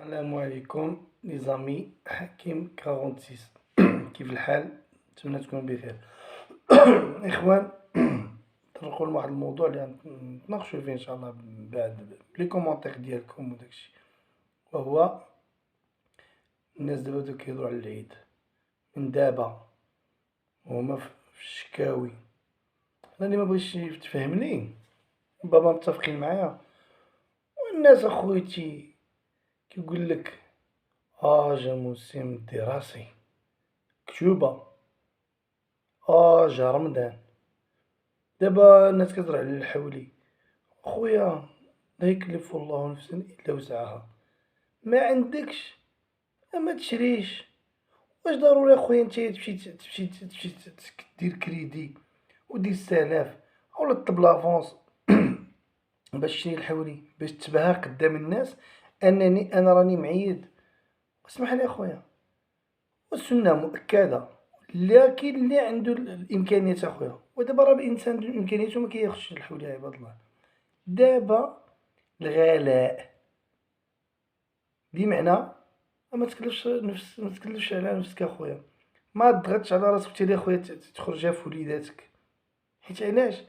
السلام عليكم لي زامي، حكيم 46. كيف الحال؟ نتمنى تكونوا بخير. اخوان، نطرقوا لواحد الموضوع اللي نتناقشوا فيه ان شاء الله بعد لي كومونتير ديالكم وداكشي، وهو الناس دابا بداو كيهضروا على العيد من دابا، وهما في الشكاوي. انا اللي ما بغيتش تفهمني، بابا متفقين معايا، والناس اخويتي كيقول لك جا موسم الدراسي، كتوبة، جا رمضان. دابا الناس كتهضر على الحولي. خويا، لا يكلف الله نفسا الا وسعها. ما عندكش ما تشريش. واش ضروري اخويا نتايا تمشي دير كريدي ودير 6000 اولا طلب لافونس باش تشري الحولي، باش تبها قدام الناس انا راني معيد؟ اسمح لي اخويا، والسنه مؤكده، لكن اللي عنده الامكانيات اخويا. ودابا راه الانسان عنده الامكانيات وما كياخذش الحول يا عباد الله. دابا الغلاء بمعنى ما تكلفش على نفسك اخويا، ما تضغطش على راسك حتى اخويا تخرجها في وليداتك. حيت علاش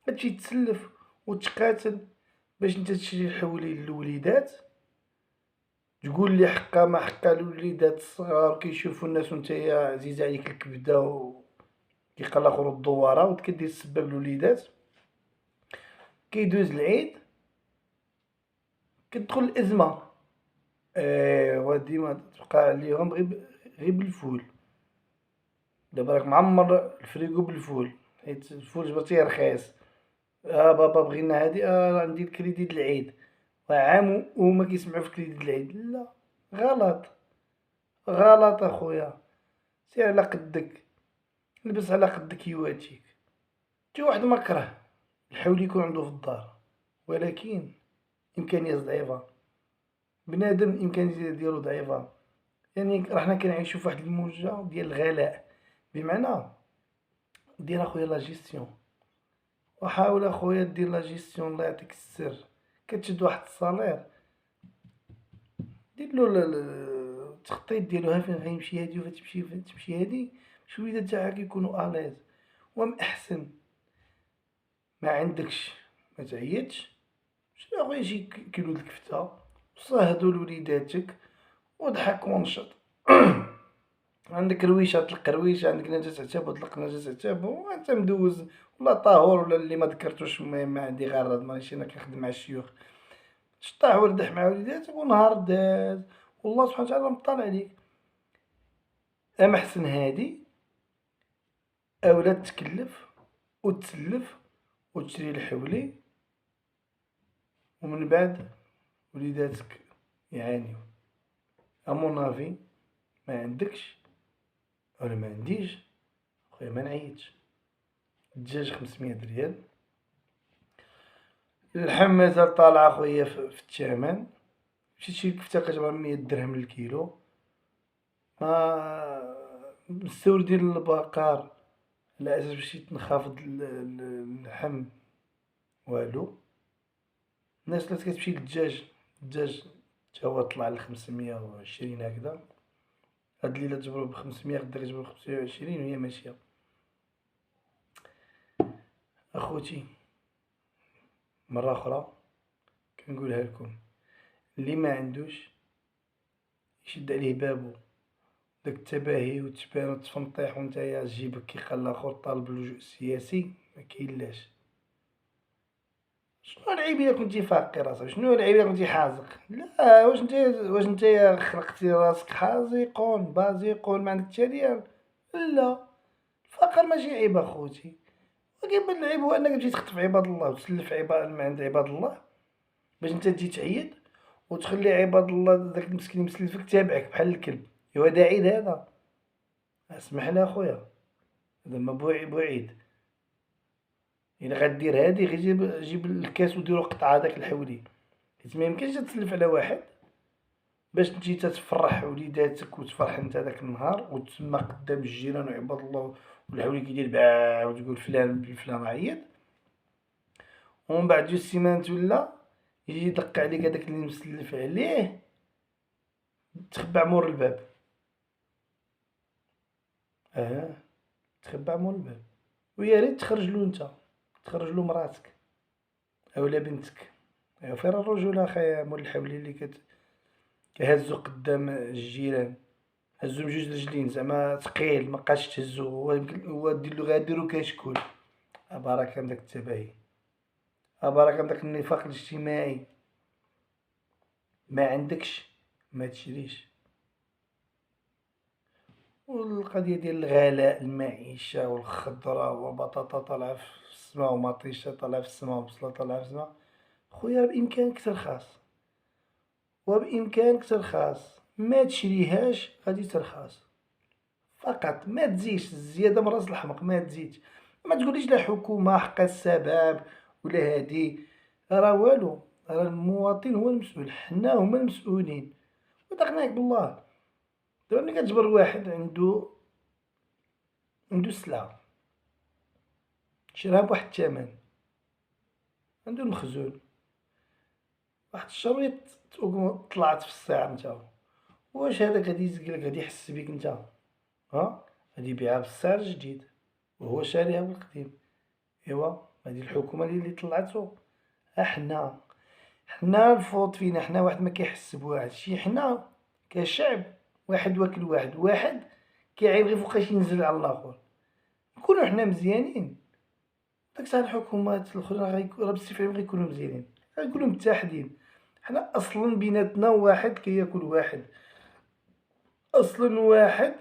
غتمشي تسلف وتقاتل باش انت تشري الحولي للوليدات؟ تقول لي حقا ما حقا الوليدات الصغار كيشوفوا الناس ونتايا عزيز عليك الكبده كيقلقوا الدواره وكدير السباب الوليدات. كيدوز العيد كتدخل الازمه، ايوا ديما تبقى عليهم غير بالفول. دابا راك معمر الفريغو بالفول، حيت الفول جبرتيه رخيص. بابا بغينا هادي، راه عندي الكريدي د العيد، وعام وهما كيسمعوا في كريدي د العيد. لا، غلط، غلط اخويا. سير على قدك، لبس على قدك يواتيك. جا واحد مكره الحول يكون عنده في الدار، ولكن إمكانيات ضعيفة. بنادم الإمكانيات ديالو ضعيفة، يعني راحنا كنعيشو فواحد الموجة ديال الغلاء. بمعنى دير اخويا لا جيستيون، وحاول اخويا دير لا جيستيون. الله يعطيك السر، كتشد واحد الصالير ديرلو التخطيط ديالو، ها فين غيمشي هادي وفين تمشي هادي، باش الوليدات تاعك يكونوا اليز. ومن احسن ما عندكش ما تعيطش، شري اخويا شي كيلو د الكفتة وصهدو لوليداتك وضحك ونشط. عندك رويشة طلق رويشة، عندك نجاة عتاب وطلق نجاة عتاب، وانت مدوز ولا طاهور ولا اللي ما ذكرتوش. المهم ما عندي غرض، ماشي انا كنخدم مع الشيوخ. شطاح وردح مع وليداتك ونهار داز والله سبحانه وتعالى مطلع عليك. اما احسن هادي اولا تكلف وتسلف وتشري الحولي، ومن بعد وليداتك يعانيو. امون افي، ما عندكش ولا ما عنديش، خويا ما نعيطش. الدجاج 500 ريال، اللحم مازال طالعة خويا في الثمن. مشيت شي كفتة كتبغى 100 درهم للكيلو. ما مستورد ديال البقر على اساس باش تنخفض اللحم والو. الناس اللي كتمشي للدجاج، الدجاج تا هو طلع ل 520 هكذا. هاد الليلة جبروه ب 500، غدا كتجبروه ب 25 وهي ماشية. اخوتي، مرة أخرى كنقولها لكم، اللي ما عندوش يشد عليه بابو. داك التباهي والتبان والتفنطيح ونتايا جيبك كيقلقو طالب اللجوء السياسي مكاينلاش. شنو العيب الا كنتي فاقر اصاحبي؟ شنو العيب الا كنتي حازق؟ لا، واش نتايا خلقتي راسك حازقون بازيقون ما عندك حتى ريال؟ لا، الفقر ماشي عيب اخوتي، ولكن العيب هو انك تجي تخطف عباد الله وتسلف عباد من عند عباد الله باش انت تجي تعيد، وتخلي عباد الله داك المسكين مسلفك تابعك بحال الكلب. ايوا هذا عيد هذا؟ اسمح لي اخويا، هذا ما بوعيد. الا غدير هادي غير جيب الكاس وديرو قطعه داك الحولي، حيت ما يمكنش تسلف على واحد باش تجي تفرح وليداتك وتفرح انت داك النهار وتسمى قدام الجيران وعباد الله والحولي كيدير باع وتقول فلان بن فلان عيط، ومن بعد جوج سيمانات ولا يجي يدق عليك هداك اللي مسلف عليه تخبع مور الباب. تخبع مور الباب، ويا ريت تخرجلو نتا، تخرجلو مراتك اولا بنتك. ايوا فين الرجولة اخايا مول الحولي اللي كهزو قدام الجيران، هزو بجوج رجلين زعما ثقيل مابقاش تهزو، هو ديرلو غاديرو كشكول. أبارك من داك التباهي، أبارك من داك النفاق الاجتماعي. ما عندكش ما تشريش. والقضية ديال الغلاء المعيشة والخضرة وبطاطا طالعة في السما ومطيشة طالعة في السما وبصلة طالعة في السما. خويا بإمكانك ترخص، وبإمكانك ترخص، ما تشريهاش غادي ترخص. فقط ما تزيدش الزيادة من راس الحمق، ما تزيدش. ما تقوليش لا حكومة حق السباب ولا هادي، راه والو، راه المواطن هو المسؤول، حنا هما المسؤولين. ودقناك بالله، دابا ملي كتجبر واحد عنده سلعة شراها بواحد الثمن، عنده المخزون واحد الشريط طلعت في السعر نتا، واش هذاك غادي يزقلك غادي يحس بيك نتا؟ غادي يبيعها بالسعر الجديد وهو شاريها بالقديم. ايوا هذه الحكومة اللي طلعتو. حنا الفوت فينا، حنا واحد ما كيحس بواحد شي، حنا كشعب واحد واكل واحد كيعيب غير فوقاش ينزل على الاخر. نكونو حنا مزيانين، داك الساعة الحكومات الاخرين راه بالسيف عليهم غيكونوا مزيانين، غيكونوا متحدين. حنا اصلا بيناتنا واحد كياكل واحد، اصلا واحد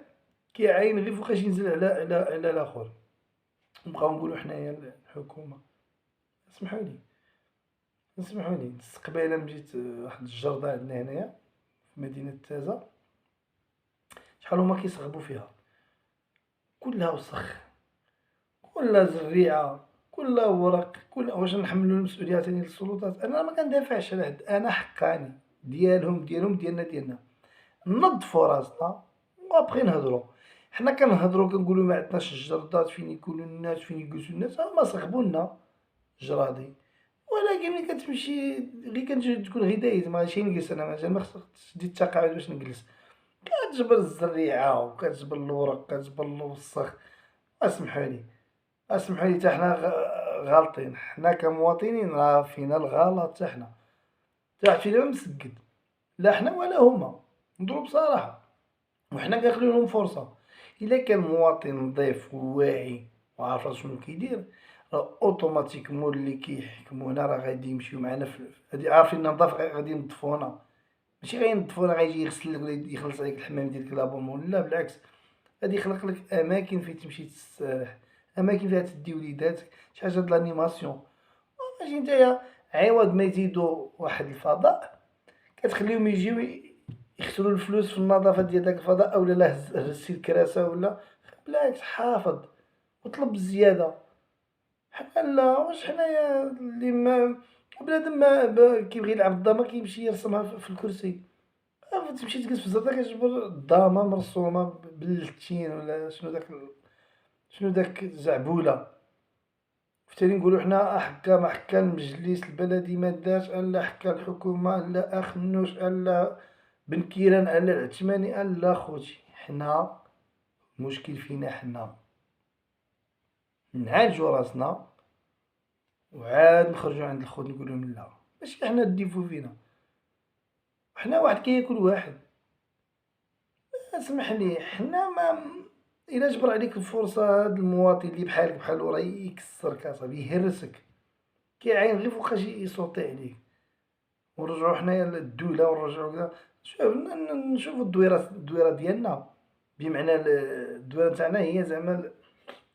كيعاين غير فوقاش ينزل على الاخر. نبقاو نقولوا حنايا الحكومة. اسمحوا لي قبيله مشيت واحد الجردة عندنا هنايا في مدينة تازة، شحال هما كيصغبوا فيها، كلها وسخ، كلها زريعة، كلها ورق، كلها. واش نحملوا المسؤولية تاني للسلطات؟ انا ما كندافعش على حد، انا حقاني ديالهم ديالنا. نظفوا راسنا وابخي نهضروا. حنا كنهضروا كنقولوا ما عندناش الجردات، فين يكونوا الناس، فين يجلسوا الناس، هما صغبوا لنا جرادي. ولكن ملي كتمشي غير تكون غير دايز ماشي نجلس، انا مثلا ما خصكش تدي التقاعد باش نجلس. كتجبر الزريعه وكتجبر الورق كتجبر الوسخ. اسمحوا لي حتى حنا غالطين، حنا كمواطنين راه فينا الغلط حتى حنا، حتى واحد فينا ما مسكت، لا حنا ولا هما، نضرب بصراحه. وحنا كنخليو لهم فرصه. الا كان مواطن نظيف وواعي وعارف راسو شنو كيدير، راه اوتوماتيكمون اللي كيحكمونا راه غادي يمشيو معنا غادي عارفين النظافه، غادي ينظفونا. ماشي غينظفونا غيجي يغسل لك ولا يخلص عليك الحمام ديالك لابونمون، لا بالعكس، غادي يخلق لك اماكن فين تمشي تستراح، اماكن فيها تدي وليداتك، شي حاجه د لانيماسيون. ماشي نتايا عوض ما يزيدو واحد الفضاء كتخليهم يجيو يخسروا الفلوس في النظافه ديال داك الفضاء، اولا لا هزي الكراسه ولا. بالعكس حافظ وطلب الزياده. حنا لا، واش حنايا اللي ما بنادم ما كيبغي يلعب الداما كيمشي يرسمها في الكرسي. تمشي تجلس في الزرطه كتجبر الداما مرسومه باللتين ولا شنو داك الزعبوله. فتاني نقولوا حنا حكا ما حكا المجلس البلدي ما داش، الا حكا الحكومه، الا اخنوش، الا بن كيران، الا العثماني، الا خوتي. حنا المشكل فينا، حنا نعالجو راسنا وعاد نخرجوا عند الخوت نقول لهم لا، ماشي حنا ديفو فينا، حنا واحد كياكل واحد. اسمح لي، حنا ما الا جبر عليك الفرصه هاد المواطن اللي بحالك بحالو راه يكسرك اصاحبي، يهرسك، كيعاين غير فوقاش يصوتي عليك. ونرجعو حنايا للدولة ونرجعو كذا. شوف نشوفو الدويرة ديالنا، بمعنى الدويرة تاعنا هي زعما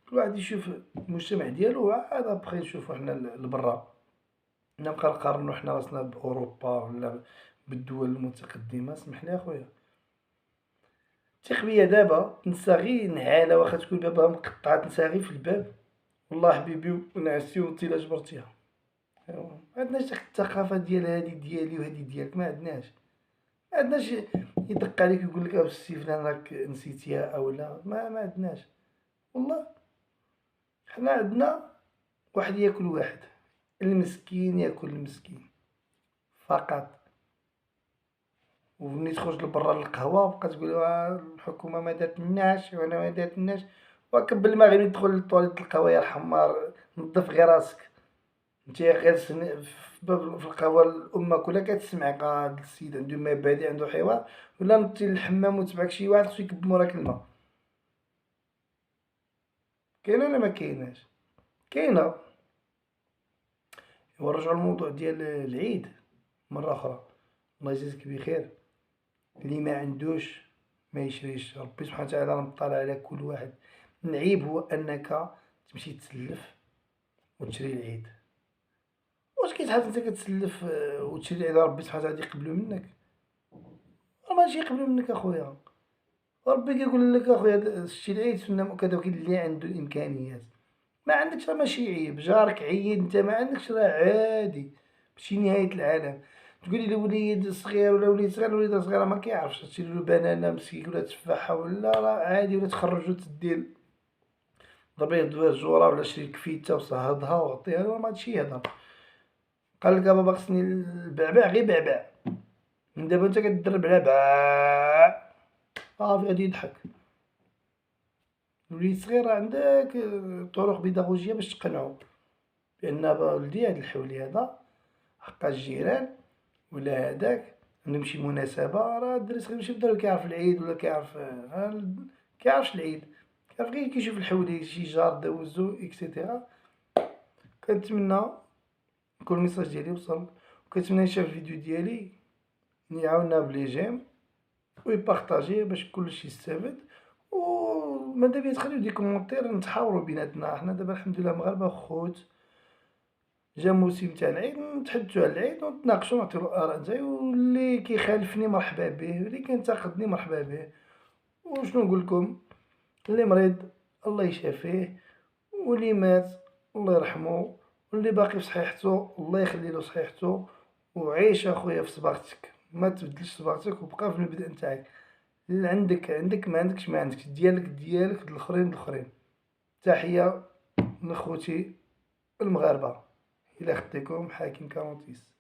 كل واحد يشوف المجتمع ديالو، عاد ابخي نشوفو حنا لبرا. نبقى نقارنو حنا راسنا بأوروبا ولا بالدول المتقدمة. اسمحلي اخويا، ثق بيا دابا تنسى غير نعالة، واخا تكون بابها مقطعة تنسى غير في الباب، والله حبيبي ونعسي وانتي لا جبرتيها. ايوا معندناش ديك الثقافة ديال هادي ديالي وهادي ديالك، ما عندناش يدق عليك يقول لك السي فلان راك نسيتيها او لا، ما عندناش والله. حنا عندنا واحد ياكل واحد، المسكين ياكل المسكين فقط. وملي تخرج لبرا للقهوة بقا تقول الحكومة ما دارتلناش وأنا ما دارتلناش، وكب المغرب يدخل للطواليت القهوة يا حمار نظف غير راسك. نتيا غير في باب في القهوة الأمة كلها كتسمعك هاد السيد عندو مبادئ عندو حوار، ولا نضتي للحمام وتبعك شي واحد خصو يكب موراك الما. كاينة ولا مكايناش؟ كاينة. إوا نرجعو للموضوع ديال العيد مرة خرى، الله يجازيك بخير. اللي ما عندوش ما يشريش، ربي سبحانه وتعالى راه مطلع على كل واحد. العيب هو أنك تمشي تسلف وتشري العيد. واش كيتحس نتا كتسلف وتشري العيد ربي سبحانه وتعالى يقبلو منك؟ راه ماشي يقبلو منك أخويا. ربي كيقول لك أخويا شتي العيد سنة مؤكدة، وكاين اللي عنده الإمكانيات. ما عندكش راه ماشي عيب، جارك عيد نتا ما عندكش راه عادي، ماشي نهاية العالم. تقولي لي وليد صغير ولا وليد صغير، الوليد صغير ما كيعرفش، تشريلو بنانة مسكين ولا تفاحة ولا راه عادي، ولا تخرجو تدي ضربيه الجورة ولا شري كفيتة وصهدها وعطيها، راه مهادشي يهضر. قالك بابا خصني البعبع غير بعبع، من دابا نتا كدرب على باع صافي غادي يضحك. الوليد صغير راه عندك طرق بيداغوجية باش تقنعو بأن ولدي هاد الحولي هذا حقا الجيران ولا هداك عندهم شي مناسبة، راه الدري صغير ماشي بالضروري كيعرف العيد ولا كيعرف كيعرفش العيد، كيعرف غير كيشوف الحولي شي جار دوزو إكسيتيرا. كنتمنى يكون الميساج ديالي وصل، وكنتمنى يشاف الفيديو ديالي يعاونا بلي جيم ويبارطاجيه باش كلشي يستافد. ومادا بيا تخليو دي كومونتير نتحاورو بيناتنا، حنا دابا الحمد لله مغاربة خوت، جا موسم تاع العيد نتحدثو على العيد ونتناقشو نعطيو الآراء نتاعي، واللي كيخالفني مرحبا به، واللي كينتقدني مرحبا به. وشنو نقولكم، اللي مريض الله يشافيه، واللي مات الله يرحمو، واللي باقي في صحيحتو الله يخليلو صحيحتو. وعيش اخويا في صباغتك، ما تبدلش صباغتك وبقى في المبدأ نتاعك. اللي عندك ما عندكش ما عندكش، ديالك الاخرين. تحية لخوتي المغاربة، الى خديكم حاكم كارونتيس.